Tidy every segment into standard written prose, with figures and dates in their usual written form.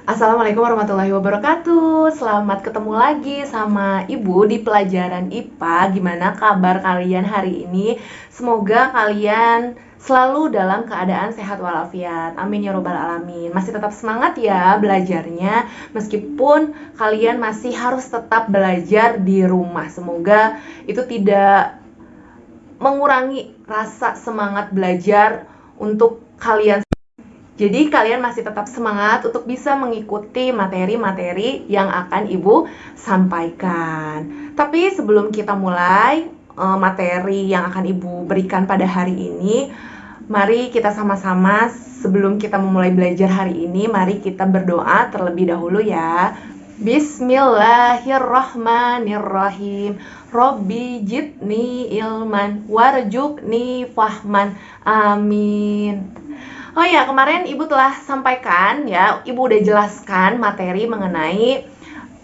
Assalamualaikum warahmatullahi wabarakatuh. Selamat ketemu lagi sama Ibu di pelajaran IPA. Gimana kabar kalian hari ini? Semoga kalian selalu dalam keadaan sehat walafiat. Amin ya robbal alamin. Masih tetap semangat ya belajarnya, meskipun kalian masih harus tetap belajar di rumah. Semoga itu tidak mengurangi rasa semangat belajar untuk kalian. Jadi kalian masih tetap semangat untuk bisa mengikuti materi-materi yang akan Ibu sampaikan. Tapi sebelum kita mulai materi yang akan Ibu berikan pada hari ini, mari kita sama-sama sebelum kita memulai belajar hari ini, mari kita berdoa terlebih dahulu ya. Bismillahirrahmanirrahim. Robbi jidni ilman warjukni fahman. Amin. Oh ya, kemarin Ibu telah sampaikan ya, Ibu udah jelaskan materi mengenai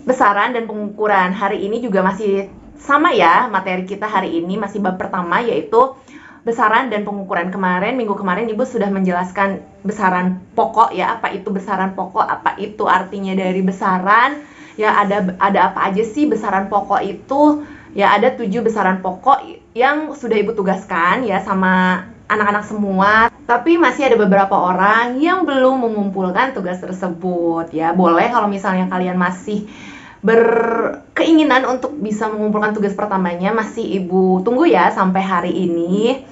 besaran dan pengukuran. Hari ini juga masih sama ya, materi kita hari ini masih bab pertama, yaitu besaran dan pengukuran. Minggu kemarin Ibu sudah menjelaskan besaran pokok ya, apa itu besaran pokok, apa itu artinya dari besaran. Ya, ada apa aja sih besaran pokok itu? Ya, ada 7 besaran pokok yang sudah Ibu tugaskan ya sama anak-anak semua. Tapi masih ada beberapa orang yang belum mengumpulkan tugas tersebut ya. Boleh kalau misalnya kalian masih berkeinginan untuk bisa mengumpulkan tugas pertamanya, masih Ibu tunggu ya sampai hari ini.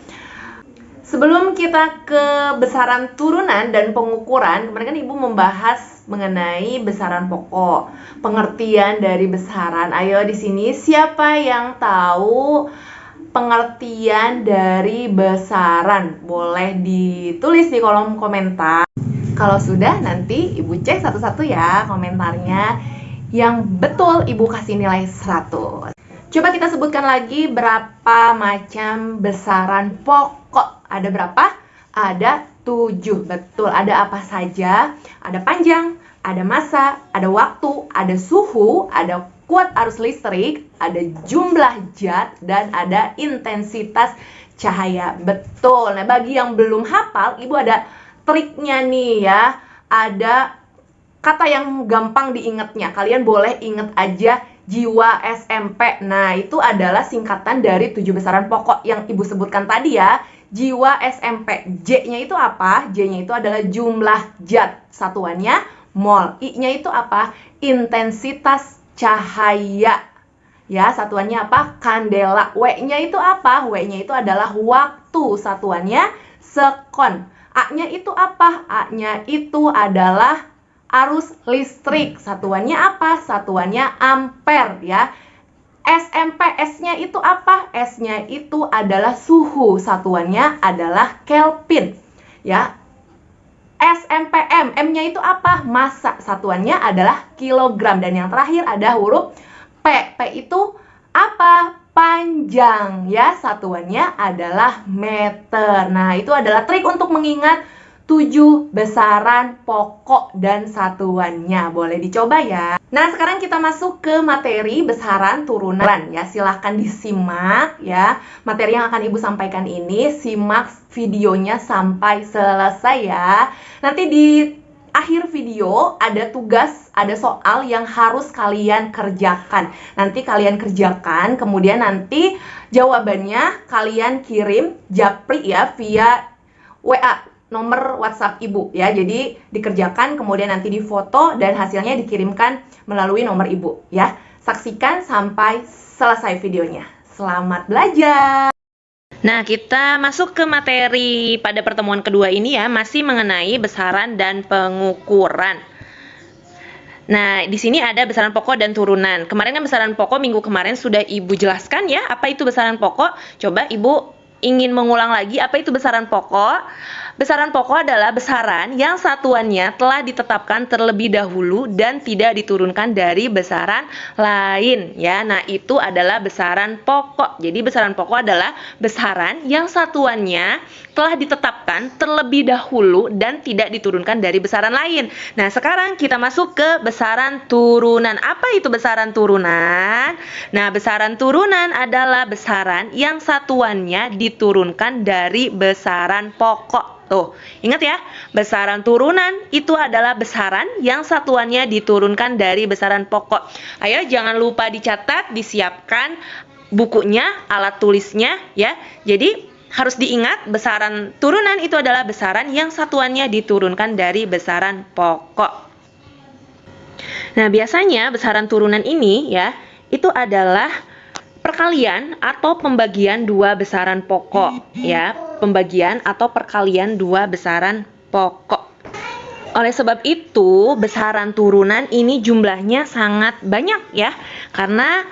Sebelum kita ke besaran turunan dan pengukuran, kemarin kan Ibu membahas mengenai besaran pokok, pengertian dari besaran. Ayo di sini siapa yang tahu pengertian dari besaran? Boleh ditulis di kolom komentar. Kalau sudah, nanti Ibu cek satu-satu ya komentarnya. Yang betul Ibu kasih nilai 100. Coba kita sebutkan lagi berapa macam besaran pokok. Ada berapa? Ada 7. Betul, ada apa saja? Ada panjang, ada massa, ada waktu, ada suhu, ada kuat arus listrik, ada jumlah zat, dan ada intensitas cahaya. Betul. Nah, bagi yang belum hafal, Ibu ada triknya nih ya. Ada kata yang gampang diingatnya. Kalian boleh ingat aja jiwa SMP. Nah, itu adalah singkatan dari 7 besaran pokok yang Ibu sebutkan tadi ya. Jiwa SMP. J-nya itu apa? J-nya itu adalah jumlah zat. Satuannya mol. I-nya itu apa? Intensitas cahaya. Ya, satuannya apa? Kandela. W-nya itu apa? W-nya itu adalah waktu. Satuannya sekon. A-nya itu apa? A-nya itu adalah arus listrik. Satuannya apa? Satuannya ampere ya. SMP, S-nya itu apa? S-nya itu adalah suhu. Satuannya adalah Kelvin ya. SMPM, M-nya itu apa? Massa. Satuannya adalah kilogram. Dan yang terakhir ada huruf P. P itu apa? Panjang ya. Satuannya adalah meter. Nah, itu adalah trik untuk mengingat 7 besaran pokok dan satuannya. Boleh dicoba ya. Nah, sekarang kita masuk ke materi besaran turunan ya. Silahkan disimak ya. Materi yang akan Ibu sampaikan ini, simak videonya sampai selesai ya. Nanti di akhir video ada tugas, ada soal yang harus kalian kerjakan. Nanti kalian kerjakan, kemudian nanti jawabannya kalian kirim japri ya via WA, nomor WhatsApp Ibu ya. Jadi dikerjakan, kemudian nanti difoto dan hasilnya dikirimkan melalui nomor Ibu ya. Saksikan sampai selesai videonya. Selamat belajar. Nah, kita masuk ke materi pada pertemuan kedua ini ya, masih mengenai besaran dan pengukuran. Nah, di sini ada besaran pokok dan turunan. Kemarin kan besaran pokok minggu kemarin sudah Ibu jelaskan ya, apa itu besaran pokok. Coba Ibu ingin mengulang lagi apa itu besaran pokok. Besaran pokok adalah besaran yang satuannya telah ditetapkan terlebih dahulu dan tidak diturunkan dari besaran lain ya. Nah, itu adalah besaran pokok. Jadi besaran pokok adalah besaran yang satuannya telah ditetapkan terlebih dahulu dan tidak diturunkan dari besaran lain. Nah, sekarang kita masuk ke besaran turunan. Apa itu besaran turunan? Nah, besaran turunan adalah besaran yang satuannya diturunkan dari besaran pokok. Tuh, ingat ya, besaran turunan itu adalah besaran yang satuannya diturunkan dari besaran pokok. Ayo jangan lupa dicatat, disiapkan bukunya, alat tulisnya ya. Jadi harus diingat besaran turunan itu adalah besaran yang satuannya diturunkan dari besaran pokok. Nah, biasanya besaran turunan ini ya, itu adalah perkalian atau pembagian dua besaran pokok ya, pembagian atau perkalian dua besaran pokok. Oleh sebab itu, besaran turunan ini jumlahnya sangat banyak ya, karena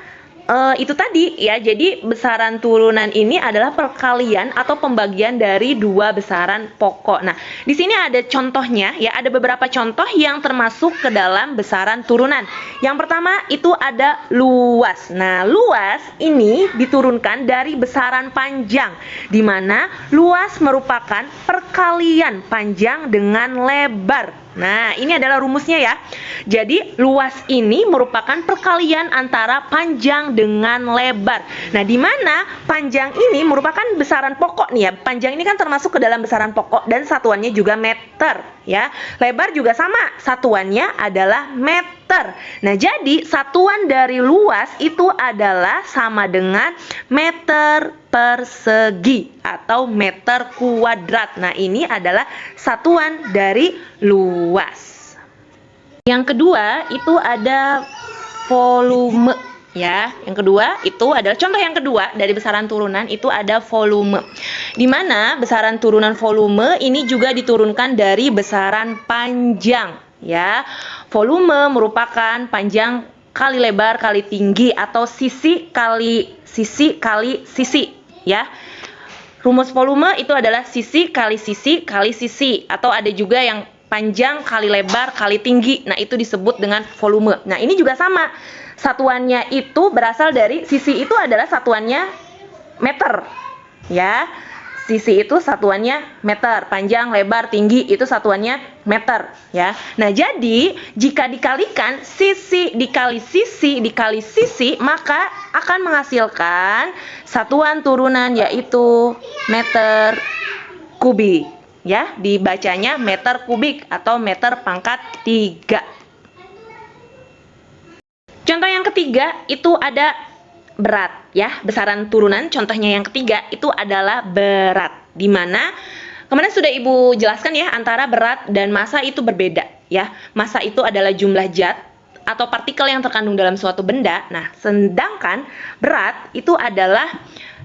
itu tadi ya, jadi besaran turunan ini adalah perkalian atau pembagian dari dua besaran pokok. Nah, di sini ada contohnya ya, ada beberapa contoh yang termasuk ke dalam besaran turunan. Yang pertama itu ada luas. Nah, luas ini diturunkan dari besaran panjang, di mana luas merupakan perkalian panjang dengan lebar. Nah, ini adalah rumusnya ya. Jadi, luas ini merupakan perkalian antara panjang dengan lebar. Nah, di mana panjang ini merupakan besaran pokok nih ya. Panjang ini kan termasuk ke dalam besaran pokok dan satuannya juga meter ya. Lebar juga sama, satuannya adalah meter. Nah, jadi satuan dari luas itu adalah sama dengan meter persegi atau meter kuadrat. Nah, ini adalah satuan dari luas. Yang kedua itu ada volume ya. Yang kedua itu adalah contoh yang kedua dari besaran turunan itu ada volume. Di mana besaran turunan volume ini juga diturunkan dari besaran panjang ya. Volume merupakan panjang kali lebar kali tinggi atau sisi kali sisi ya. Rumus volume itu adalah sisi kali sisi atau ada juga yang panjang kali lebar kali tinggi. Nah, itu disebut dengan volume. Nah, ini juga sama. Satuannya itu berasal dari sisi itu adalah satuannya meter. Ya. Sisi itu satuannya meter, panjang, lebar, tinggi itu satuannya meter ya. Nah, jadi jika dikalikan sisi dikali sisi maka akan menghasilkan satuan turunan yaitu meter kubik ya. Dibacanya meter kubik atau meter pangkat 3. Contoh yang ketiga itu ada berat ya. Besaran turunan contohnya yang ketiga itu adalah berat, di mana kemarin sudah Ibu jelaskan ya, antara berat dan massa itu berbeda ya. Massa itu adalah jumlah zat atau partikel yang terkandung dalam suatu benda. Nah, sedangkan berat itu adalah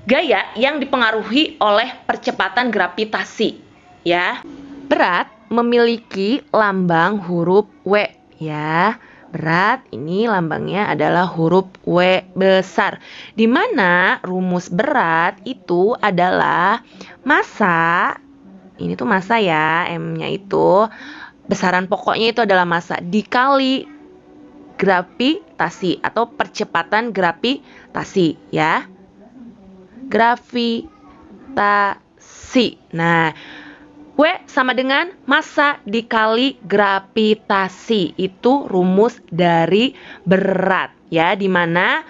gaya yang dipengaruhi oleh percepatan gravitasi ya. Berat memiliki lambang huruf W ya. Berat ini lambangnya adalah huruf W besar, di mana rumus berat itu adalah massa, ini tuh massa ya, M-nya itu, besaran pokoknya itu adalah massa, dikali gravitasi atau percepatan gravitasi ya. Gravitasi. Nah, W sama dengan massa dikali gravitasi. Itu rumus dari berat ya, di mana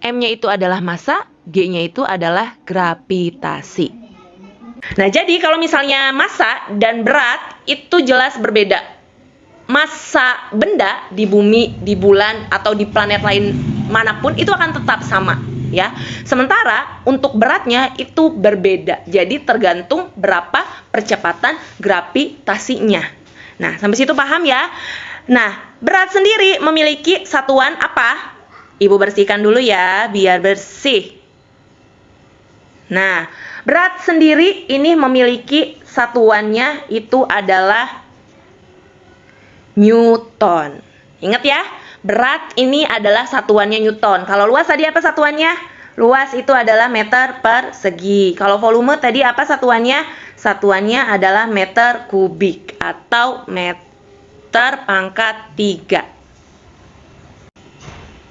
M-nya itu adalah massa, G-nya itu adalah gravitasi. Nah, jadi kalau misalnya massa dan berat itu jelas berbeda. Massa benda di bumi, di bulan atau di planet lain manapun itu akan tetap sama ya. Sementara untuk beratnya itu berbeda. Jadi tergantung berapa percepatan gravitasinya. Nah, sampai situ paham ya? Nah, berat sendiri memiliki satuan apa? Ibu bersihkan dulu ya, biar bersih. Nah, berat sendiri ini memiliki satuannya itu adalah Newton. Ingat ya, berat ini adalah satuannya Newton. Kalau luas tadi apa satuannya? Luas itu adalah meter persegi. Kalau volume tadi apa satuannya? Satuannya adalah meter kubik atau meter pangkat 3.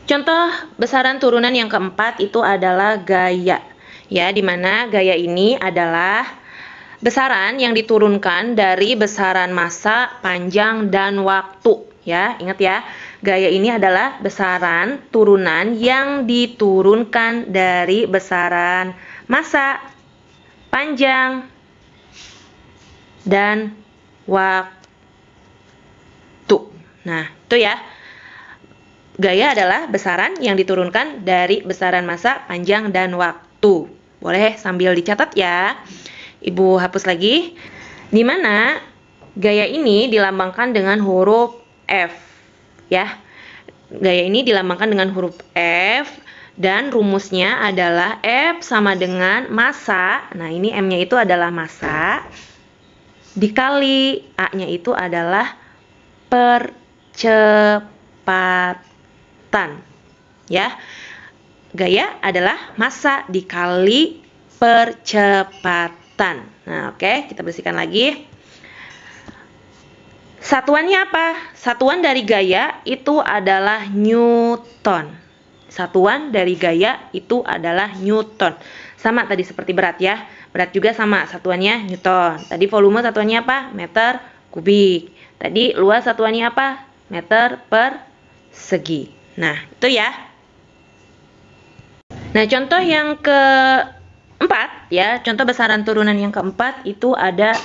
Contoh besaran turunan yang keempat itu adalah gaya. Ya, di mana gaya ini adalah besaran yang diturunkan dari besaran massa, panjang, dan waktu. Ya, ingat ya. Gaya ini adalah besaran turunan yang diturunkan dari besaran massa, panjang, dan waktu. Nah, itu ya. Gaya adalah besaran yang diturunkan dari besaran masa, panjang, dan waktu. Boleh sambil dicatat ya. Ibu hapus lagi. Di mana gaya ini dilambangkan dengan huruf F. Ya. Gaya ini dilambangkan dengan huruf F dan rumusnya adalah F sama dengan massa. Nah, ini M-nya itu adalah massa dikali A-nya itu adalah percepatan. Ya. Gaya adalah massa dikali percepatan. Nah, oke, kita bersihkan lagi. Satuannya apa? Satuan dari gaya itu adalah Newton. Satuan dari gaya itu adalah Newton. Sama tadi seperti berat ya. Berat juga sama, satuannya Newton. Tadi volume satuannya apa? Meter kubik. Tadi luas satuannya apa? Meter persegi. Nah, itu ya. Nah, contoh yang keempat ya, contoh besaran turunan yang keempat itu ada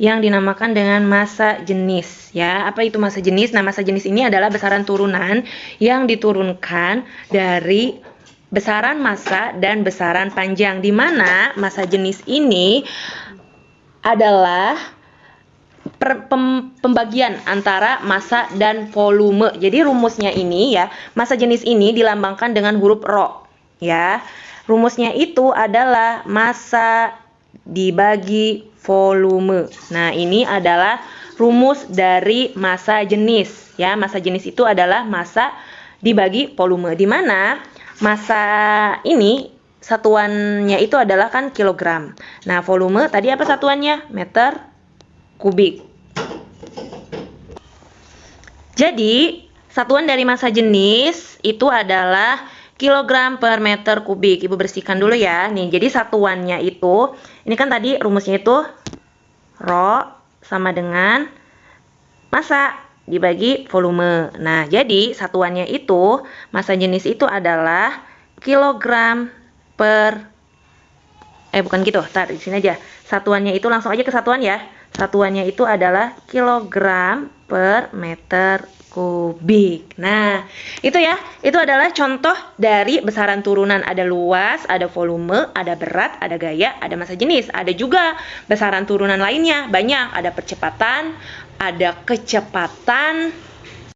yang dinamakan dengan massa jenis ya. Apa itu massa jenis? Nah, massa jenis ini adalah besaran turunan yang diturunkan dari besaran massa dan besaran panjang, di mana massa jenis ini adalah pembagian antara massa dan volume. Jadi rumusnya ini ya, massa jenis ini dilambangkan dengan huruf Rho ya. Rumusnya itu adalah massa dibagi volume. Nah, ini adalah rumus dari massa jenis ya. Massa jenis itu adalah massa dibagi volume, di mana massa ini satuannya itu adalah kan kilogram. Nah, volume tadi apa satuannya? Meter kubik. Jadi, satuan dari massa jenis itu adalah kilogram per meter kubik. Ibu bersihkan dulu ya. Nih, jadi satuannya itu, ini kan tadi rumusnya itu Rho sama dengan massa dibagi volume. Nah, jadi satuannya itu, massa jenis itu adalah kilogram per bukan gitu. Tar, di sini aja. Satuannya itu langsung aja ke satuan ya. Satuannya itu adalah kilogram per meter kubik. Nah, itu ya. Itu adalah contoh dari besaran turunan. Ada luas, ada volume, ada berat, ada gaya, ada massa jenis. Ada juga besaran turunan lainnya. Banyak. Ada percepatan, ada kecepatan,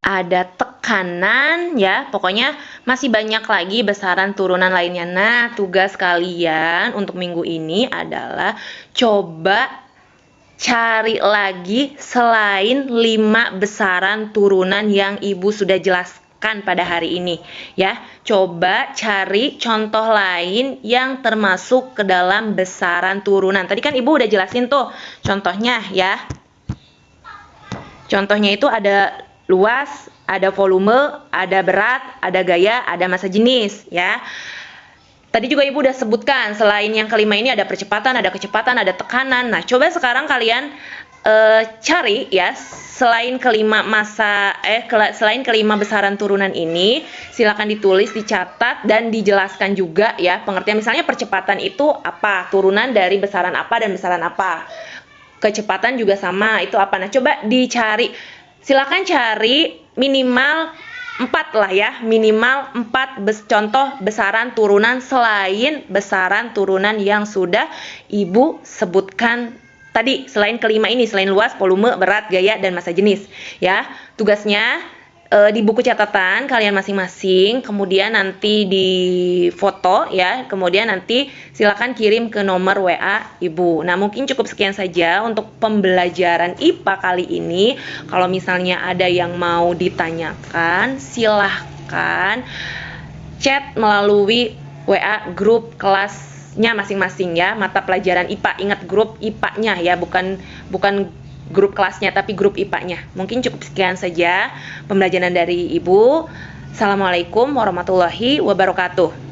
ada tekanan ya. Pokoknya masih banyak lagi besaran turunan lainnya. Nah, tugas kalian untuk minggu ini adalah coba cari lagi selain 5 besaran turunan yang Ibu sudah jelaskan pada hari ini ya. Coba cari contoh lain yang termasuk ke dalam besaran turunan. Tadi kan Ibu udah jelasin tuh contohnya ya. Contohnya itu ada luas, ada volume, ada berat, ada gaya, ada massa jenis ya. Tadi juga Ibu udah sebutkan, selain yang kelima ini ada percepatan, ada kecepatan, ada tekanan. Nah, coba sekarang kalian cari ya, selain kelima selain kelima besaran turunan ini, silakan ditulis, dicatat, dan dijelaskan juga ya pengertian. Misalnya percepatan itu apa, turunan dari besaran apa dan besaran apa. Kecepatan juga sama, itu apa. Nah, coba dicari, silakan cari minimal 4 lah ya, minimal 4 contoh besaran turunan selain besaran turunan yang sudah Ibu sebutkan tadi, selain kelima ini, selain luas, volume, berat, gaya, dan massa jenis ya. Tugasnya di buku catatan kalian masing-masing, kemudian nanti di foto ya, kemudian nanti silakan kirim ke nomor WA Ibu. Nah, mungkin cukup sekian saja untuk pembelajaran IPA kali ini. Kalau misalnya ada yang mau ditanyakan, silahkan chat melalui WA grup kelasnya masing-masing ya, mata pelajaran IPA. Ingat, grup IPA-nya ya, bukan grup kelasnya, tapi grup IPA-nya. Mungkin cukup sekian saja pembelajaran dari Ibu. Assalamualaikum warahmatullahi wabarakatuh.